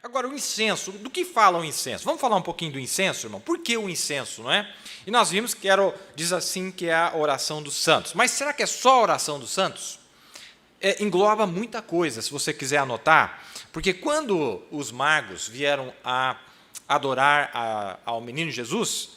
Agora, o incenso, do que fala o incenso? Vamos falar um pouquinho do incenso, irmão? Por que o incenso, não é? E nós vimos que diz assim que é a oração dos santos. Mas será que é só a oração dos santos? Engloba muita coisa, se você quiser anotar, porque quando os magos vieram a adorar ao menino Jesus,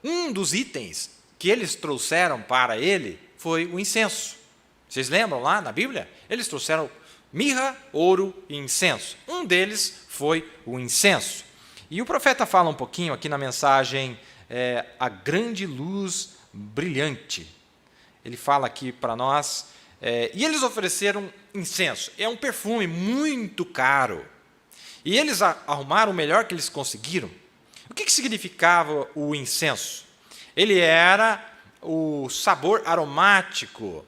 um dos itens que eles trouxeram para ele foi o incenso. Vocês lembram lá na Bíblia? Eles trouxeram mirra, ouro e incenso. Um deles foi o incenso. E o profeta fala um pouquinho aqui na mensagem, a grande luz brilhante. Ele fala aqui para nós, e eles ofereceram incenso. É um perfume muito caro. E eles arrumaram o melhor que eles conseguiram. O que significava o incenso? Ele era o sabor aromático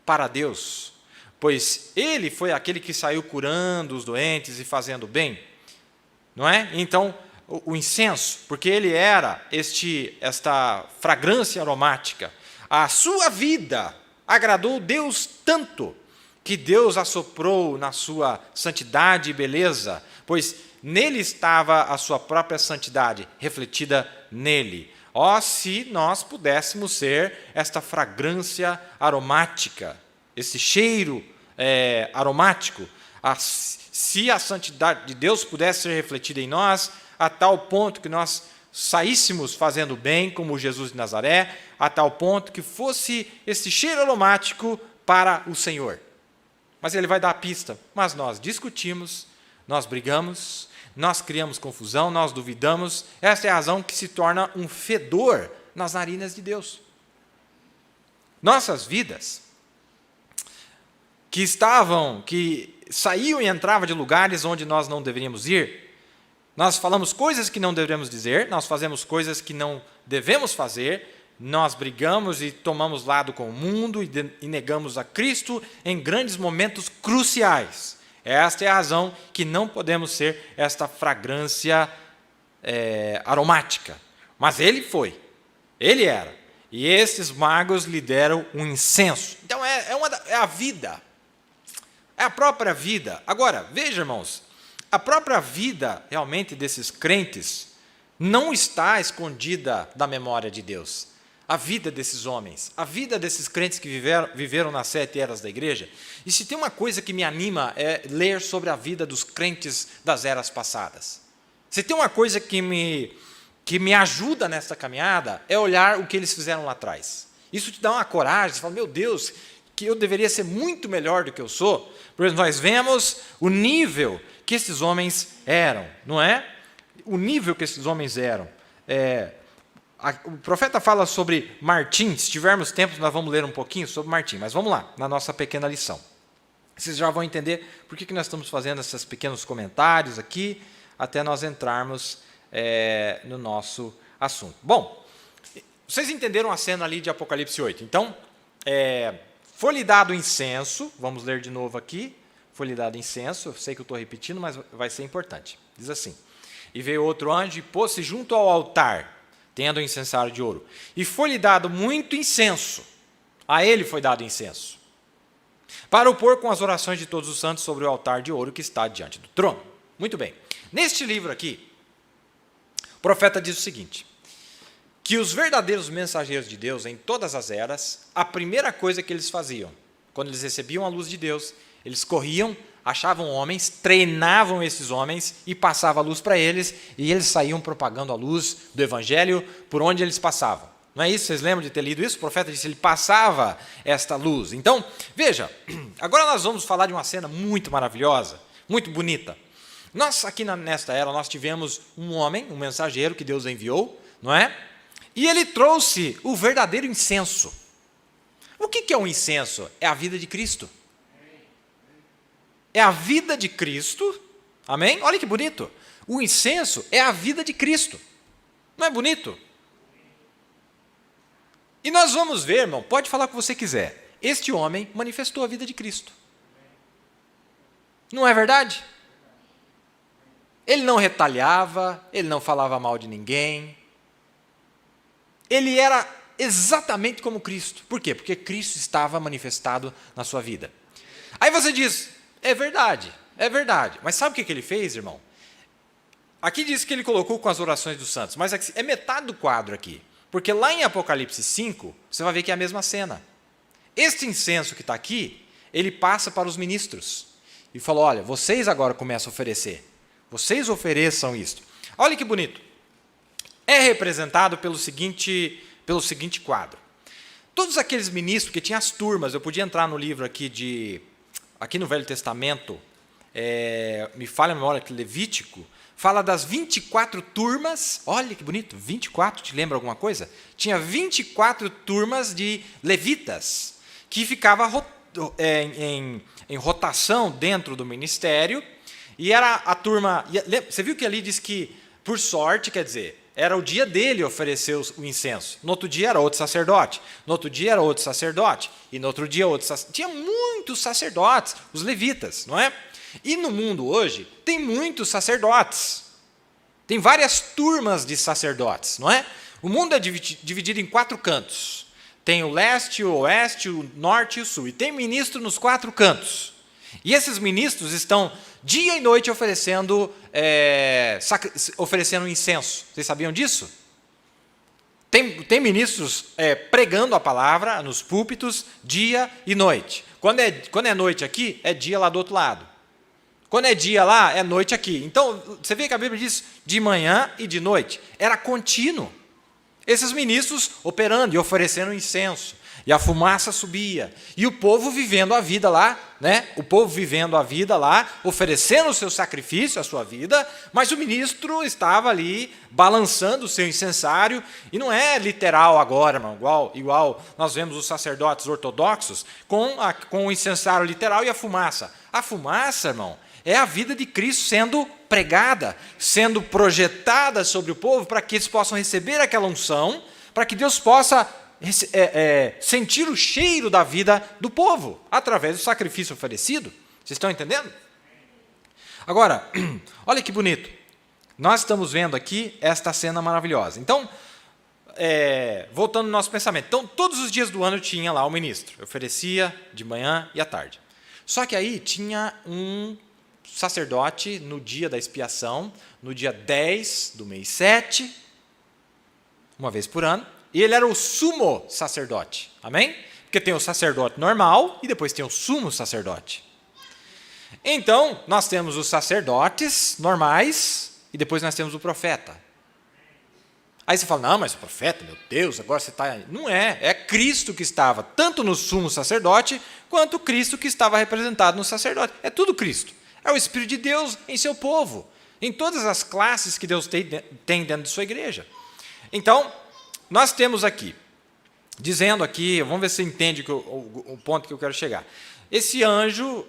para Deus, pois ele foi aquele que saiu curando os doentes e fazendo bem, não é? Então, o incenso, porque ele era esta fragrância aromática, a sua vida agradou Deus tanto que Deus assoprou na sua santidade e beleza, pois nele estava a sua própria santidade refletida nele. Se nós pudéssemos ser esta fragrância aromática, esse cheiro aromático, se a santidade de Deus pudesse ser refletida em nós, a tal ponto que nós saíssemos fazendo bem, como Jesus de Nazaré, a tal ponto que fosse esse cheiro aromático para o Senhor. Mas ele vai dar a pista. Mas nós discutimos, nós brigamos, nós criamos confusão, nós duvidamos. Essa é a razão que se torna um fedor nas narinas de Deus. Nossas vidas, que saíam e entravam de lugares onde nós não deveríamos ir, nós falamos coisas que não devemos dizer, nós fazemos coisas que não devemos fazer, nós brigamos e tomamos lado com o mundo e negamos a Cristo em grandes momentos cruciais. Esta é a razão que não podemos ser esta fragrância aromática. Mas ele era. E esses magos lhe deram um incenso. Então é a vida, é a própria vida. Agora, veja, irmãos, a própria vida realmente desses crentes não está escondida da memória de Deus. A vida desses homens, a vida desses crentes que viveram nas 7 eras da igreja. E se tem uma coisa que me anima é ler sobre a vida dos crentes das eras passadas. Se tem uma coisa que me ajuda nessa caminhada é olhar o que eles fizeram lá atrás. Isso te dá uma coragem, você fala, meu Deus, que eu deveria ser muito melhor do que eu sou. Por exemplo, nós vemos o nível que esses homens eram, não é? O nível que esses homens eram. O profeta fala sobre Martim. Se tivermos tempo, nós vamos ler um pouquinho sobre Martim. Mas vamos lá, na nossa pequena lição. Vocês já vão entender por que nós estamos fazendo esses pequenos comentários aqui, até nós entrarmos no nosso assunto. Bom, vocês entenderam a cena ali de Apocalipse 8. Então, foi-lhe dado incenso. Vamos ler de novo aqui. Foi-lhe dado incenso. Eu sei que eu estou repetindo, mas vai ser importante. Diz assim: e veio outro anjo e pôs-se junto ao altar, tendo o incensário de ouro. E foi-lhe dado muito incenso. A ele foi dado incenso, para o pôr com as orações de todos os santos sobre o altar de ouro que está diante do trono. Muito bem. Neste livro aqui, o profeta diz o seguinte, que os verdadeiros mensageiros de Deus, em todas as eras, a primeira coisa que eles faziam, quando eles recebiam a luz de Deus, eles corriam, achavam homens, treinavam esses homens e passavam a luz para eles, e eles saíam propagando a luz do Evangelho por onde eles passavam. Não é isso? Vocês lembram de ter lido isso? O profeta disse que ele passava esta luz. Então, veja, agora nós vamos falar de uma cena muito maravilhosa, muito bonita. Nós aqui nesta era, nós tivemos um homem, um mensageiro que Deus enviou, não é? E ele trouxe o verdadeiro incenso. O que é um incenso? É a vida de Cristo. É a vida de Cristo, amém? Olha que bonito. O incenso é a vida de Cristo. Não é bonito? E nós vamos ver, irmão, pode falar o que você quiser. Este homem manifestou a vida de Cristo. Não é verdade? Ele não retalhava, ele não falava mal de ninguém. Ele era exatamente como Cristo. Por quê? Porque Cristo estava manifestado na sua vida. Aí você diz, é verdade. Mas sabe o que ele fez, irmão? aqui diz que ele colocou com as orações dos santos, mas aqui, é metade do quadro aqui. Porque lá em Apocalipse 5, você vai ver que é a mesma cena. Este incenso que está aqui, ele passa para os ministros. E falou, olha, vocês agora começam a oferecer. Vocês ofereçam isto. Olha que bonito. É representado pelo seguinte quadro. Todos aqueles ministros, que tinham as turmas, eu podia entrar no livro aqui no Velho Testamento, me falha a memória que Levítico, fala das 24 turmas, olha que bonito, 24, te lembra alguma coisa? Tinha 24 turmas de levitas, que ficavam em rotação dentro do ministério, e era a turma, você viu que ali diz que, por sorte, quer dizer, era o dia dele oferecer o incenso. No outro dia era outro sacerdote. No outro dia era outro sacerdote. E no outro dia outro sacerdote. Tinha muitos sacerdotes, os levitas, não é? E no mundo hoje tem muitos sacerdotes. Tem várias turmas de sacerdotes, não é? O mundo é dividido em 4 cantos. Tem o leste, o oeste, o norte e o sul. E tem ministro nos 4 cantos. E esses ministros estão dia e noite oferecendo incenso. Vocês sabiam disso? Tem ministros pregando a palavra nos púlpitos dia e noite. Quando é noite aqui, é dia lá do outro lado. Quando é dia lá, é noite aqui. Então, você vê que a Bíblia diz de manhã e de noite. Era contínuo. Esses ministros operando e oferecendo incenso. E a fumaça subia. E o povo vivendo a vida lá, né? O povo vivendo a vida lá, oferecendo o seu sacrifício, a sua vida, mas o ministro estava ali balançando o seu incensário, e não é literal agora, irmão, igual nós vemos os sacerdotes ortodoxos com o incensário literal e a fumaça. A fumaça, irmão, é a vida de Cristo sendo pregada, sendo projetada sobre o povo para que eles possam receber aquela unção, para que Deus possa sentir o cheiro da vida do povo, através do sacrifício oferecido. Vocês estão entendendo? Agora, olha que bonito. Nós estamos vendo aqui esta cena maravilhosa. Então, voltando ao nosso pensamento. Então, todos os dias do ano tinha lá o ministro. Oferecia de manhã e à tarde. Só que aí tinha um sacerdote no dia da expiação, no dia 10 do mês 7, uma vez por ano, e ele era o sumo sacerdote, amém? Porque tem o sacerdote normal e depois tem o sumo sacerdote. Então, nós temos os sacerdotes normais e depois nós temos o profeta. Aí você fala, não, mas o profeta, meu Deus, agora você está... Não é Cristo que estava tanto no sumo sacerdote, quanto Cristo que estava representado no sacerdote. É tudo Cristo. É o Espírito de Deus em seu povo, em todas as classes que Deus tem dentro de sua igreja. Então, nós temos aqui, dizendo aqui, vamos ver se você entende o ponto que eu quero chegar. Esse anjo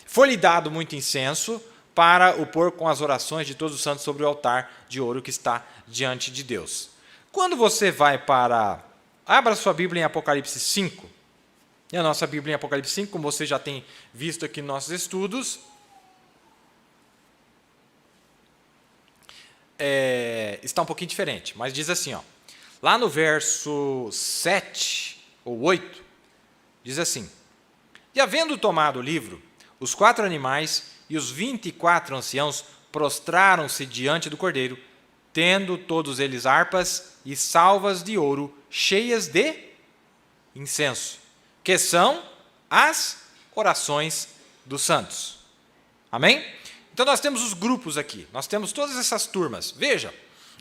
foi-lhe dado muito incenso para o pôr com as orações de todos os santos sobre o altar de ouro que está diante de Deus. Quando você vai para... Abra sua Bíblia em Apocalipse 5. E a nossa Bíblia em Apocalipse 5, como você já tem visto aqui nos nossos estudos, está um pouquinho diferente, mas diz assim, ó, lá no verso 7 ou 8, diz assim: E havendo tomado o livro, os 4 animais e os 24 anciãos prostraram-se diante do Cordeiro, tendo todos eles harpas e salvas de ouro cheias de incenso, que são as orações dos santos. Amém? Então nós temos os grupos aqui, nós temos todas essas turmas. Veja,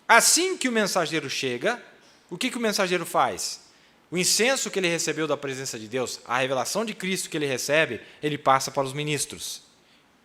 assim que o mensageiro chega, o que o mensageiro faz? O incenso que ele recebeu da presença de Deus, a revelação de Cristo que ele recebe, ele passa para os ministros.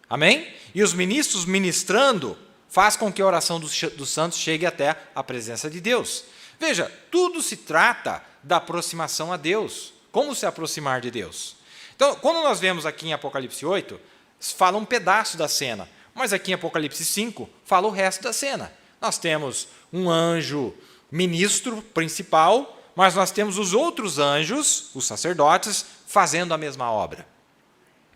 Amém? E os ministros ministrando, faz com que a oração dos santos chegue até a presença de Deus. Veja, tudo se trata da aproximação a Deus. Como se aproximar de Deus? Então, quando nós vemos aqui em Apocalipse 8, fala um pedaço da cena, mas aqui em Apocalipse 5, fala o resto da cena. Nós temos um anjo ministro principal, mas nós temos os outros anjos, os sacerdotes, fazendo a mesma obra.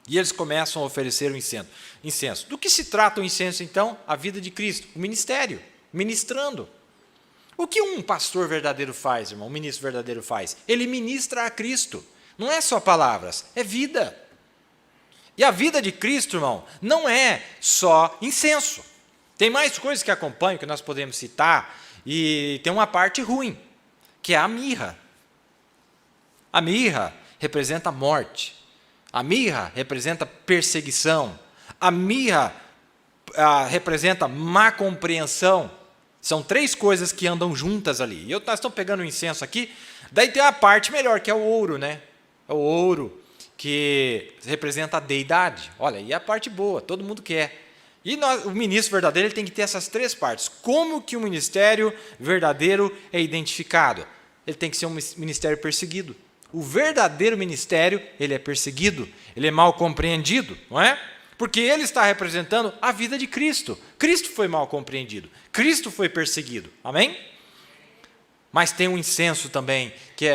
E eles começam a oferecer o incenso. Do que se trata o incenso, então? A vida de Cristo, o ministério, ministrando. O que um pastor verdadeiro faz, irmão? Um ministro verdadeiro faz? Ele ministra a Cristo. Não é só palavras, é vida. E a vida de Cristo, irmão, não é só incenso. Tem mais coisas que acompanham, que nós podemos citar, e tem uma parte ruim, que é a mirra. A mirra representa a morte. A mirra representa perseguição. A mirra representa má compreensão. São 3 coisas que andam juntas ali. Nós estamos pegando o incenso aqui, daí tem a parte melhor, que é o ouro, né? É o ouro, que representa a deidade. Olha, e a parte boa, todo mundo quer. E o ministro verdadeiro ele tem que ter essas 3 partes. Como que o ministério verdadeiro é identificado? Ele tem que ser um ministério perseguido. O verdadeiro ministério, ele é perseguido, ele é mal compreendido, não é? Porque ele está representando a vida de Cristo. Cristo foi mal compreendido, Cristo foi perseguido, amém? Mas tem um incenso também, que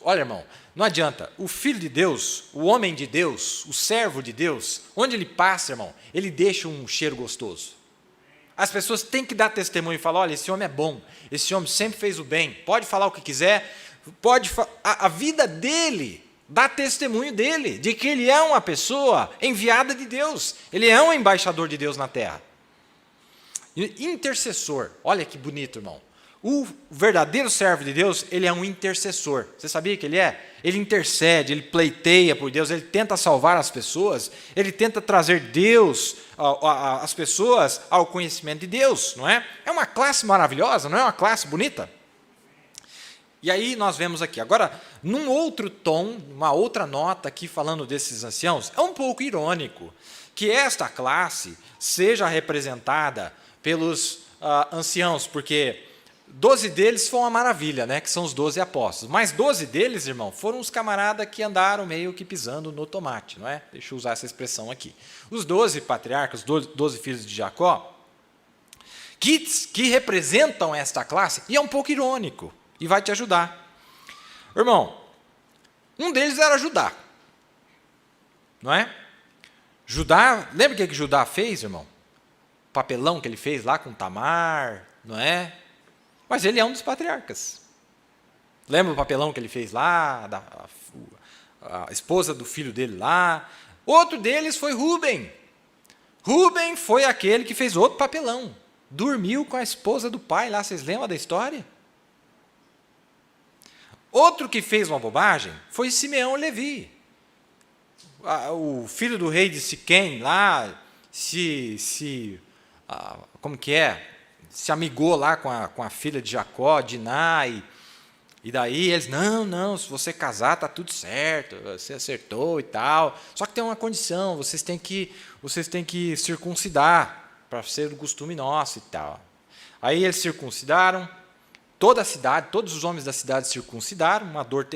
olha, irmão, não adianta, o Filho de Deus, o homem de Deus, o servo de Deus, onde ele passa, irmão, ele deixa um cheiro gostoso. As pessoas têm que dar testemunho e falar, olha, esse homem é bom, esse homem sempre fez o bem, pode falar o que quiser, a vida dele dá testemunho dele, de que ele é uma pessoa enviada de Deus, ele é um embaixador de Deus na terra. Intercessor, olha que bonito, irmão. O verdadeiro servo de Deus, ele é um intercessor. Você sabia que ele é? Ele intercede, ele pleiteia por Deus, ele tenta salvar as pessoas, ele tenta trazer Deus, as pessoas ao conhecimento de Deus, não é? É uma classe maravilhosa, não é uma classe bonita? E aí nós vemos aqui, agora, num outro tom, uma outra nota aqui falando desses anciãos, é um pouco irônico que esta classe seja representada pelos anciãos, porque 12 deles foram uma maravilha, né, que são os 12 apóstolos, mas 12 deles, irmão, foram os camaradas que andaram meio que pisando no tomate, não é? Deixa eu usar essa expressão aqui. Os 12 patriarcas, 12 filhos de Jacó, que representam esta classe, e é um pouco irônico, e vai te ajudar. Irmão, um deles era Judá, não é? Judá, lembra o que Judá fez, irmão? O papelão que ele fez lá com Tamar, não é? Mas ele é um dos patriarcas. Lembra o papelão que ele fez lá, a esposa do filho dele lá? Outro deles foi Rúben. Rúben foi aquele que fez outro papelão. Dormiu com a esposa do pai lá, vocês lembram da história? Outro que fez uma bobagem foi Simeão e Levi. O filho do rei de Siquém lá, como que é? Se amigou lá com a filha de Jacó, Diná, e daí eles, não, se você casar está tudo certo, você acertou e tal, só que tem uma condição, vocês têm que circuncidar, para ser do costume nosso e tal. Aí eles circuncidaram, toda a cidade, todos os homens da cidade circuncidaram,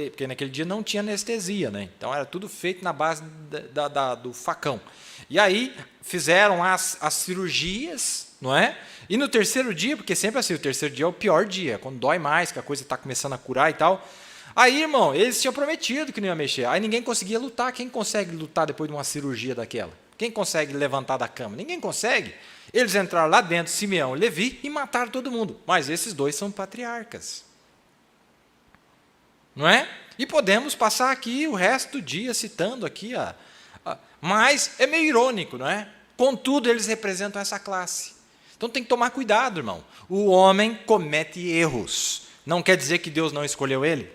porque naquele dia não tinha anestesia, né? Então era tudo feito na base do facão. E aí fizeram as cirurgias, não é? E no terceiro dia, porque sempre assim, o terceiro dia é o pior dia, quando dói mais, que a coisa está começando a curar e tal. Aí, irmão, eles tinham prometido que não ia mexer. Aí ninguém conseguia lutar. Quem consegue lutar depois de uma cirurgia daquela? Quem consegue levantar da cama? Ninguém consegue. Eles entraram lá dentro, Simeão e Levi, e mataram todo mundo. Mas esses dois são patriarcas. Não é? E podemos passar aqui o resto do dia citando aqui. Mas é meio irônico, não é? Contudo, eles representam essa classe. Então tem que tomar cuidado, irmão. O homem comete erros. Não quer dizer que Deus não escolheu ele.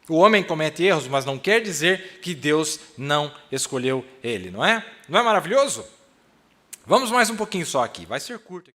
O homem comete erros, mas não quer dizer que Deus não escolheu ele, não é? Não é maravilhoso? Vamos mais um pouquinho só aqui, vai ser curto.